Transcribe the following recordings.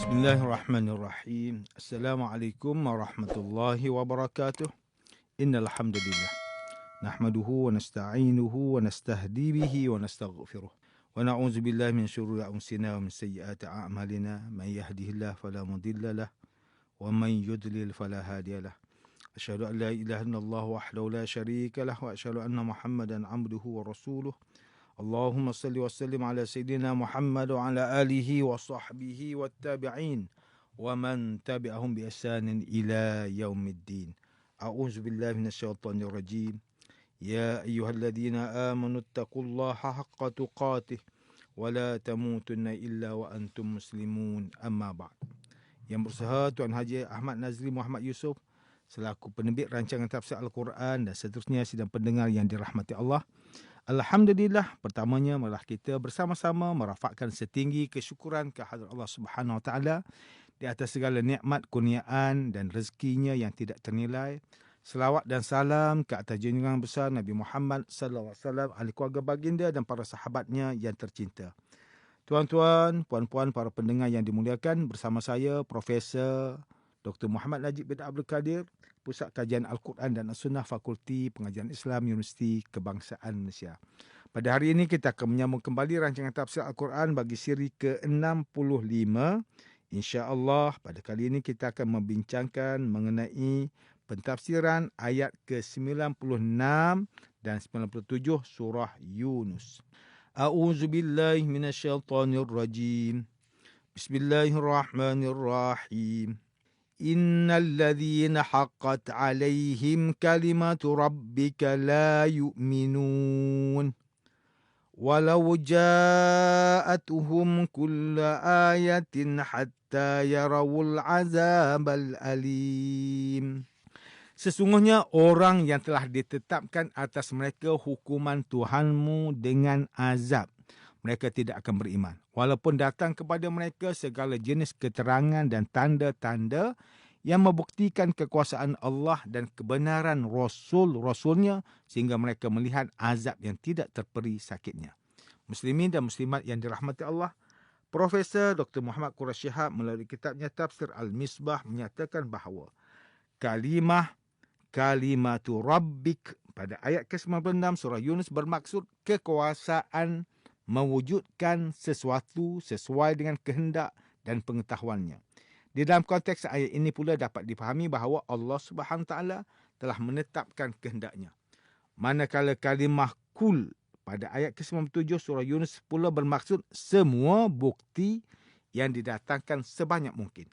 Bismillahirrahmanirrahim. Assalamualaikum warahmatullahi wabarakatuh. Innal hamdalillah nahmaduhu wa nasta'inuhu wa nastahdi bihi wa nastaghfiruh. Wa na'udzu billahi min syururi anfusina wa min sayyiati a'malina. Man yahdihillahu fala mudilla lahu wa man yudlil fala hadiya lahu. Asyhadu an la ilaha illallah wahdahu la syarika lahu wa asyhadu anna Muhammadan 'abduhu wa rasuluh. Allahumma salli wa sallim ala Sayyidina Muhammad wa ala alihi wa sahbihi wa tabi'in wa man tabi'ahum bi ihsanin ila yaumiddin. A'udzu billahi minasyaitonir rajim. Ya ayyuhalladzina amanu taqullaha haqqa tuqatih wa la tamutunna illa wa antum muslimun. Amma ba'd. Yang berusaha Tuan Haji Ahmad Nazri Muhammad Yusof selaku penerbit rancangan tafsir Al-Quran dan seterusnya sidang pendengar yang dirahmati Allah. Alhamdulillah, pertamanya malah kita bersama-sama merafakkan setinggi kesyukuran kehadrat Allah Subhanahu Wa Taala di atas segala nikmat, kurniaan dan rezekinya yang tidak ternilai. Selawat dan salam ke atas junjungan besar Nabi Muhammad sallallahu alaihi wasallam, ahli keluarga baginda dan para sahabatnya yang tercinta. Tuan-tuan, puan-puan, para pendengar yang dimuliakan, bersama saya Profesor Dr. Muhammad Najib bin Abdul Kadir, Pusat Kajian Al-Quran dan As-Sunnah, Fakulti Pengajian Islam, Universiti Kebangsaan Malaysia. Pada hari ini kita akan menyambung kembali rancangan tafsir Al-Quran bagi siri ke-65. InsyaAllah pada kali ini kita akan membincangkan mengenai pentafsiran ayat ke-96 dan 97 surah Yunus. A'udzubillahi minasyaitonirrajim. Bismillahirrahmanirrahim. Innalladzina haqqat alaihim kalimatu rabbika la yu'minun walau ja'atuhum kulla ayatin hatta yarawul azabal alim. Sesungguhnya orang yang telah ditetapkan atas mereka hukuman Tuhanmu dengan azab, mereka tidak akan beriman. Walaupun datang kepada mereka segala jenis keterangan dan tanda-tanda yang membuktikan kekuasaan Allah dan kebenaran Rasul-Rasulnya sehingga mereka melihat azab yang tidak terperi sakitnya. Muslimin dan Muslimat yang dirahmati Allah, Profesor Dr. Muhammad Quraish Shihab melalui kitabnya Tafsir Al-Misbah menyatakan bahawa kalimatu Rabbik pada ayat ke-96 surah Yunus bermaksud kekuasaan mewujudkan sesuatu sesuai dengan kehendak dan pengetahuannya. Di dalam konteks ayat ini pula dapat dipahami bahawa Allah Subhanahu Taala telah menetapkan kehendaknya. Manakala kalimah kul pada ayat ke-97 surah Yunus pula bermaksud semua bukti yang didatangkan sebanyak mungkin.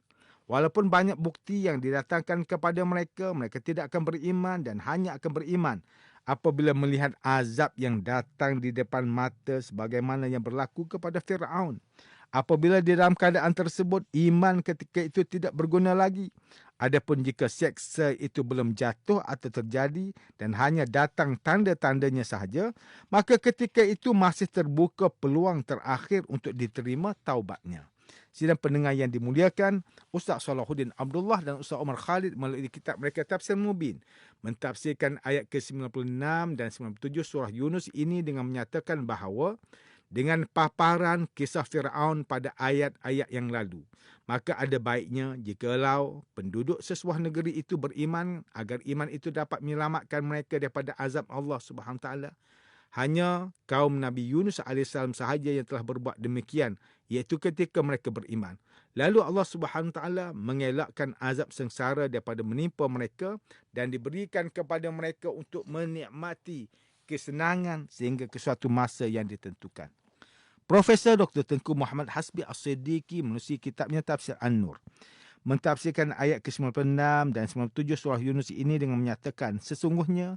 Walaupun banyak bukti yang didatangkan kepada mereka, mereka tidak akan beriman dan hanya akan beriman apabila melihat azab yang datang di depan mata sebagaimana yang berlaku kepada Fir'aun. Apabila di dalam keadaan tersebut, iman ketika itu tidak berguna lagi. Adapun jika seksa itu belum jatuh atau terjadi dan hanya datang tanda-tandanya sahaja, maka ketika itu masih terbuka peluang terakhir untuk diterima taubatnya. Sidang pendengar yang dimuliakan, Ustaz Salahuddin Abdullah dan Ustaz Omar Khalid melalui kitab mereka Tafsir Mubin mentafsirkan ayat ke-96 dan 97 surah Yunus ini dengan menyatakan bahawa dengan paparan kisah Fir'aun pada ayat-ayat yang lalu, maka ada baiknya jikalau penduduk sesebuah negeri itu beriman agar iman itu dapat menyelamatkan mereka daripada azab Allah Subhanahu Taala. Hanya kaum Nabi Yunus AS sahaja yang telah berbuat demikian, iaitu ketika mereka beriman. Lalu Allah Subhanahu Taala mengelakkan azab sengsara daripada menimpa mereka dan diberikan kepada mereka untuk menikmati kesenangan sehingga ke suatu masa yang ditentukan. Profesor Dr. Tengku Muhammad Hasbi As-Siddiqi menerusi kitabnya Tafsir An-Nur mentafsirkan ayat ke-96 dan 97 surah Yunus ini dengan menyatakan sesungguhnya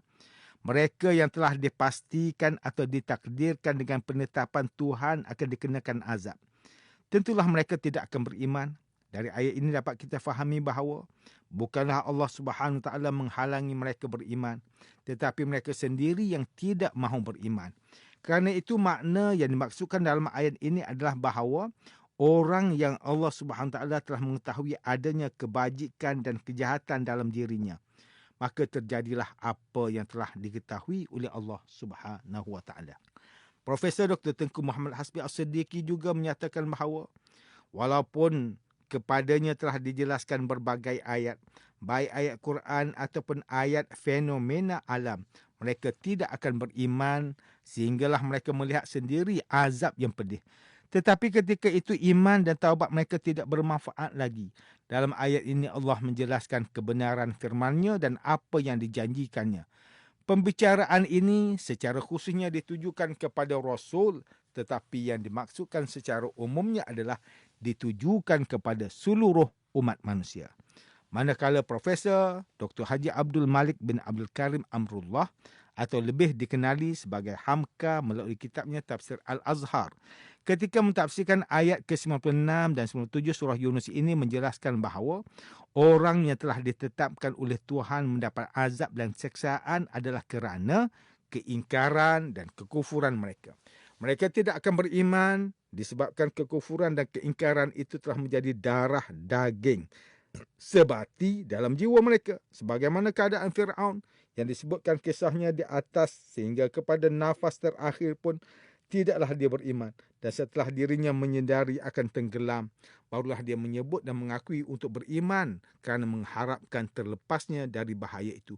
mereka yang telah dipastikan atau ditakdirkan dengan penetapan Tuhan akan dikenakan azab. Tentulah mereka tidak akan beriman. Dari ayat ini dapat kita fahami bahawa bukanlah Allah Subhanahu Wa Taala menghalangi mereka beriman, tetapi mereka sendiri yang tidak mahu beriman. Kerana itu makna yang dimaksudkan dalam ayat ini adalah bahawa orang yang Allah Subhanahu Wa Taala telah mengetahui adanya kebajikan dan kejahatan dalam dirinya, maka terjadilah apa yang telah diketahui oleh Allah Subhanahu Wa Taala. Profesor Dr. Tengku Muhammad Hasbi As-Siddiqi juga menyatakan bahawa walaupun kepadanya telah dijelaskan berbagai ayat, baik ayat Quran ataupun ayat fenomena alam. Mereka tidak akan beriman sehinggalah mereka melihat sendiri azab yang pedih. Tetapi ketika itu iman dan taubat mereka tidak bermanfaat lagi. Dalam ayat ini Allah menjelaskan kebenaran firman-Nya dan apa yang dijanjikannya. Pembicaraan ini secara khususnya ditujukan kepada Rasul, tetapi yang dimaksudkan secara umumnya adalah ditujukan kepada seluruh umat manusia. Manakala Profesor Dr. Haji Abdul Malik bin Abdul Karim Amrullah atau lebih dikenali sebagai Hamka melalui kitabnya Tafsir Al-Azhar, ketika mentafsirkan ayat ke-96 dan 97 surah Yunus ini menjelaskan bahawa orang yang telah ditetapkan oleh Tuhan mendapat azab dan seksaan adalah kerana keingkaran dan kekufuran mereka. Mereka tidak akan beriman disebabkan kekufuran dan keingkaran itu telah menjadi darah daging sebati dalam jiwa mereka, sebagaimana keadaan Fir'aun yang disebutkan kisahnya di atas, sehingga kepada nafas terakhir pun tidaklah dia beriman, dan setelah dirinya menyedari akan tenggelam, barulah dia menyebut dan mengakui untuk beriman kerana mengharapkan terlepasnya dari bahaya itu.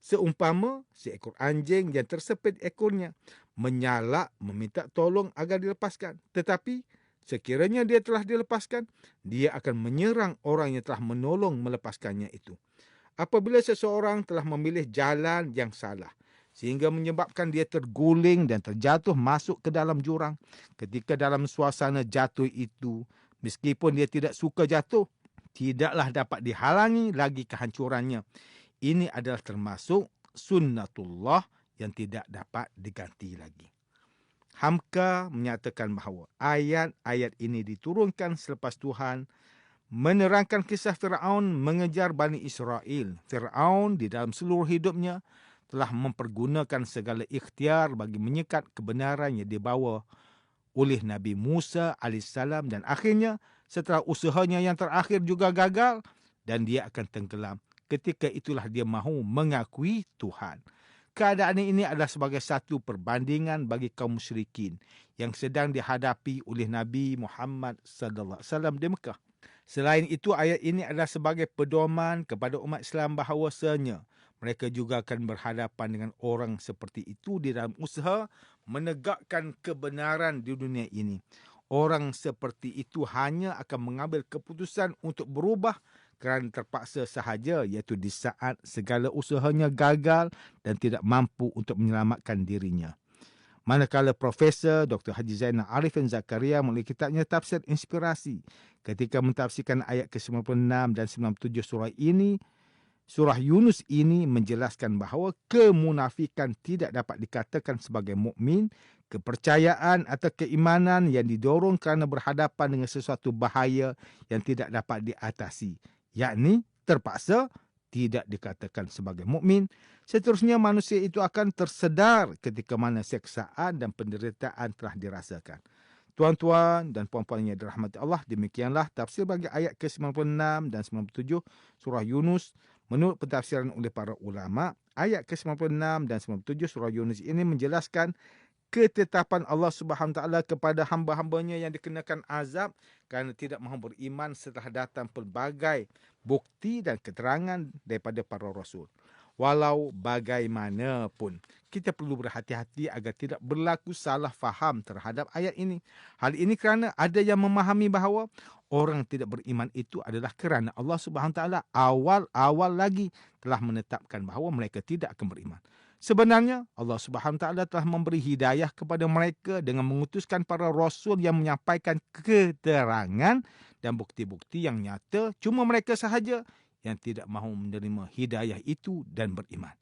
Seumpama seekor anjing yang tersepit ekornya menyalak meminta tolong agar dilepaskan, tetapi sekiranya dia telah dilepaskan, dia akan menyerang orang yang telah menolong melepaskannya itu. Apabila seseorang telah memilih jalan yang salah, sehingga menyebabkan dia terguling dan terjatuh masuk ke dalam jurang, ketika dalam suasana jatuh itu, meskipun dia tidak suka jatuh, tidaklah dapat dihalangi lagi kehancurannya. Ini adalah termasuk sunnatullah yang tidak dapat diganti lagi. Hamka menyatakan bahawa ayat-ayat ini diturunkan selepas Tuhan menerangkan kisah Fir'aun mengejar Bani Israel. Fir'aun di dalam seluruh hidupnya telah mempergunakan segala ikhtiar bagi menyekat kebenaran yang dibawa oleh Nabi Musa AS, dan akhirnya setelah usahanya yang terakhir juga gagal dan dia akan tenggelam. Ketika itulah dia mahu mengakui Tuhan. Keadaan ini adalah sebagai satu perbandingan bagi kaum musyrikin yang sedang dihadapi oleh Nabi Muhammad sallallahu alaihi wasallam di Mekah. Selain itu, ayat ini adalah sebagai pedoman kepada umat Islam bahawasanya mereka juga akan berhadapan dengan orang seperti itu di dalam usaha menegakkan kebenaran di dunia ini. Orang seperti itu hanya akan mengambil keputusan untuk berubah kerana terpaksa sahaja, iaitu di saat segala usahanya gagal dan tidak mampu untuk menyelamatkan dirinya. Manakala Profesor Dr. Haji Zainal Arifin Zakaria melalui kitabnya Tafsir Inspirasi, ketika mentafsirkan ayat ke-96 dan 97 surah Yunus ini menjelaskan bahawa kemunafikan tidak dapat dikatakan sebagai mukmin, kepercayaan atau keimanan yang didorong kerana berhadapan dengan sesuatu bahaya yang tidak dapat diatasi, yakni terpaksa, tidak dikatakan sebagai mukmin. Seterusnya manusia itu akan tersedar ketika mana seksaan dan penderitaan telah dirasakan. Tuan-tuan dan puan-puan yang dirahmati Allah, demikianlah tafsir bagi ayat ke-96 dan 97 surah Yunus menurut pentafsiran oleh para ulama. Ayat ke-96 dan 97 surah Yunus ini menjelaskan ketetapan Allah Subhanahu Wa Taala kepada hamba-hambanya yang dikenakan azab kerana tidak mahu beriman setelah datang pelbagai bukti dan keterangan daripada para rasul. Walau bagaimanapun, kita perlu berhati-hati agar tidak berlaku salah faham terhadap ayat ini. Hal ini kerana ada yang memahami bahawa orang tidak beriman itu adalah kerana Allah Subhanahu Wa Taala awal-awal lagi telah menetapkan bahawa mereka tidak akan beriman. Sebenarnya Allah Subhanahu Taala telah memberi hidayah kepada mereka dengan mengutuskan para rasul yang menyampaikan keterangan dan bukti-bukti yang nyata. Cuma mereka sahaja yang tidak mahu menerima hidayah itu dan beriman.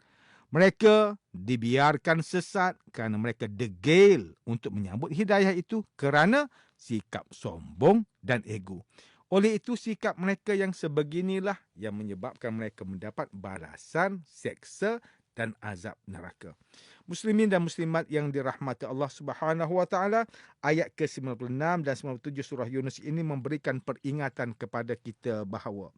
Mereka dibiarkan sesat kerana mereka degil untuk menyambut hidayah itu kerana sikap sombong dan ego. Oleh itu, sikap mereka yang sebeginilah yang menyebabkan mereka mendapat balasan, seksa dan azab neraka. Muslimin dan muslimat yang dirahmati Allah Subhanahu Wa Taala, ayat ke-96 dan 97 surah Yunus ini memberikan peringatan kepada kita bahawa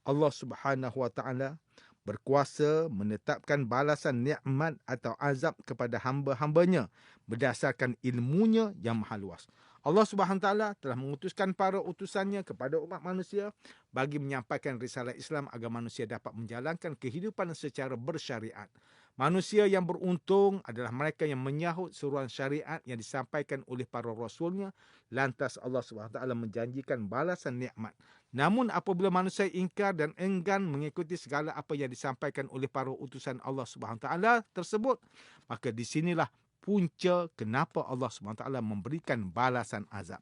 Allah Subhanahu Wa Taala berkuasa menetapkan balasan nikmat atau azab kepada hamba-hambanya berdasarkan ilmunya yang maha luas. Allah Subhanahu Wa Taala telah mengutuskan para utusannya kepada umat manusia bagi menyampaikan risalah Islam agar manusia dapat menjalankan kehidupan secara bersyariat. Manusia yang beruntung adalah mereka yang menyahut seruan syariat yang disampaikan oleh para rasulnya, lantas Allah Subhanahu Wa Taala menjanjikan balasan nikmat. Namun apabila manusia ingkar dan enggan mengikuti segala apa yang disampaikan oleh para utusan Allah Subhanahu Wa Taala tersebut, maka di sinilah punca kenapa Allah SWT memberikan balasan azab.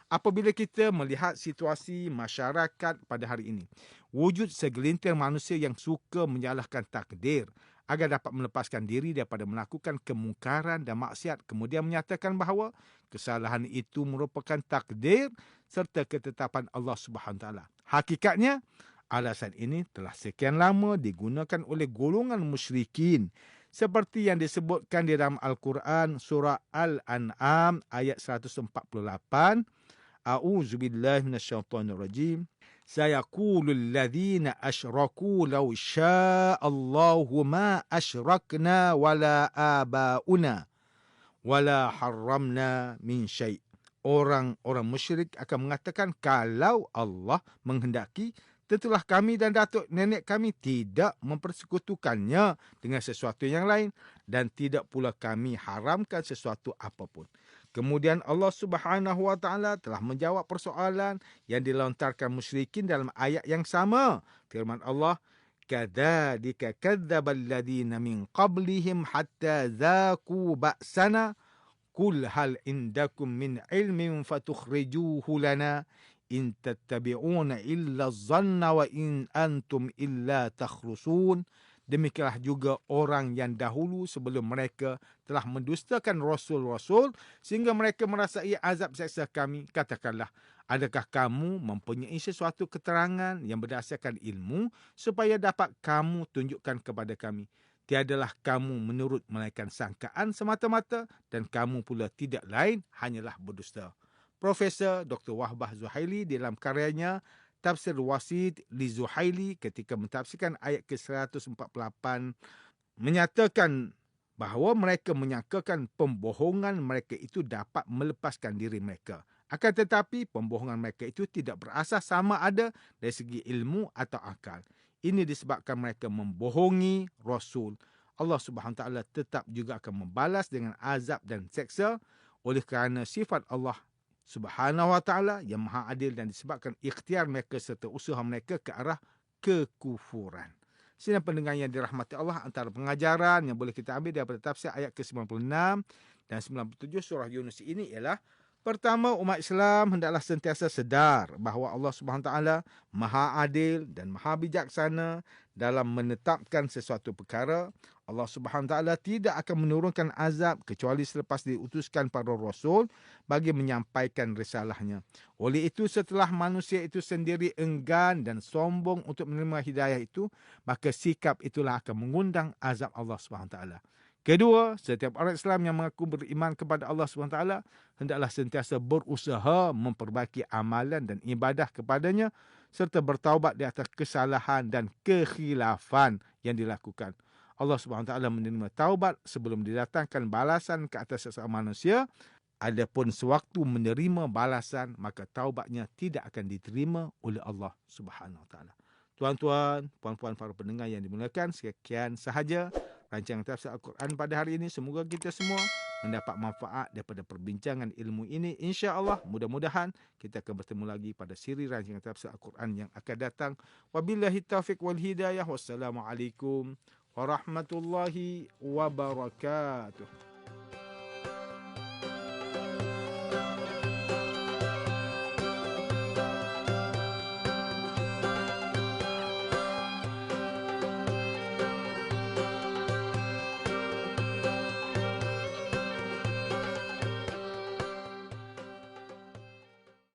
Apabila kita melihat situasi masyarakat pada hari ini, wujud segelintir manusia yang suka menyalahkan takdir agar dapat melepaskan diri daripada melakukan kemungkaran dan maksiat, kemudian menyatakan bahawa kesalahan itu merupakan takdir serta ketetapan Allah SWT. Hakikatnya, alasan ini telah sekian lama digunakan oleh golongan musyrikin seperti yang disebutkan di dalam Al-Quran surah Al-An'am ayat 148. A'udzubillahi minasyaitonirrajim. Sayaqulul ladzina asyraku law sya'allahu ma asyrakna wala abauna wala harramna min syai'. Orang-orang musyrik akan mengatakan, kalau Allah menghendaki, tentulah kami dan datuk nenek kami tidak mempersekutukannya dengan sesuatu yang lain dan tidak pula kami haramkan sesuatu apapun. Kemudian Allah Subhanahu Wa Taala telah menjawab persoalan yang dilontarkan musyrikin dalam ayat yang sama. Firman Allah, kadzalika kadzdzabal ladzina min qablihim hatta dzaqu ba'sana qul hal indakum min ilmin fatukhrijuhu lana in tattabi'una illa zanna wa in antum illa takhrusun. Demikianlah juga orang yang dahulu sebelum mereka telah mendustakan rasul-rasul sehingga mereka merasai azab seksa kami. Katakanlah, adakah kamu mempunyai sesuatu keterangan yang berdasarkan ilmu supaya dapat kamu tunjukkan kepada kami? Tiadalah kamu menurut melainkan sangkaan semata-mata dan kamu pula tidak lain hanyalah berdusta. Profesor Dr. Wahbah Zuhaili dalam karyanya Tafsir Wasid li Zuhaili ketika mentafsirkan ayat ke-148 menyatakan bahawa mereka menyangkakan pembohongan mereka itu dapat melepaskan diri mereka. Akan tetapi pembohongan mereka itu tidak berasas sama ada dari segi ilmu atau akal. Ini disebabkan mereka membohongi Rasul. Allah Subhanahu Wa Taala tetap juga akan membalas dengan azab dan seksa oleh kerana sifat Allah Subhanahu Wa Taala yang maha adil dan disebabkan ikhtiar mereka serta usaha mereka ke arah kekufuran. Sidang pendengar yang dirahmati Allah, antara pengajaran yang boleh kita ambil daripada tafsir ayat ke-96 dan 97 surah Yunus ini ialah, pertama, umat Islam hendaklah sentiasa sedar bahawa Allah Subhanahu Wa Taala maha adil dan maha bijaksana dalam menetapkan sesuatu perkara. Allah Subhanahu Wa Taala tidak akan menurunkan azab kecuali selepas diutuskan para rasul bagi menyampaikan risalahnya. Oleh itu, setelah manusia itu sendiri enggan dan sombong untuk menerima hidayah itu, maka sikap itulah akan mengundang azab Allah Subhanahu Wa Taala. Kedua, setiap orang Islam yang mengaku beriman kepada Allah SWT hendaklah sentiasa berusaha memperbaiki amalan dan ibadah kepadanya serta bertaubat di atas kesalahan dan kekhilafan yang dilakukan. Allah SWT menerima taubat sebelum didatangkan balasan ke atas sesama manusia. Adapun sewaktu menerima balasan, maka taubatnya tidak akan diterima oleh Allah SWT. Tuan-tuan, puan-puan para pendengar yang dimuliakan, sekian sahaja rancangan tafsir Al-Quran pada hari ini. Semoga kita semua mendapat manfaat daripada perbincangan ilmu ini. InsyaAllah, mudah-mudahan kita akan bertemu lagi pada siri rancangan tafsir Al-Quran yang akan datang. Wabillahi taufiq wal hidayah. Wassalamualaikum warahmatullahi wabarakatuh.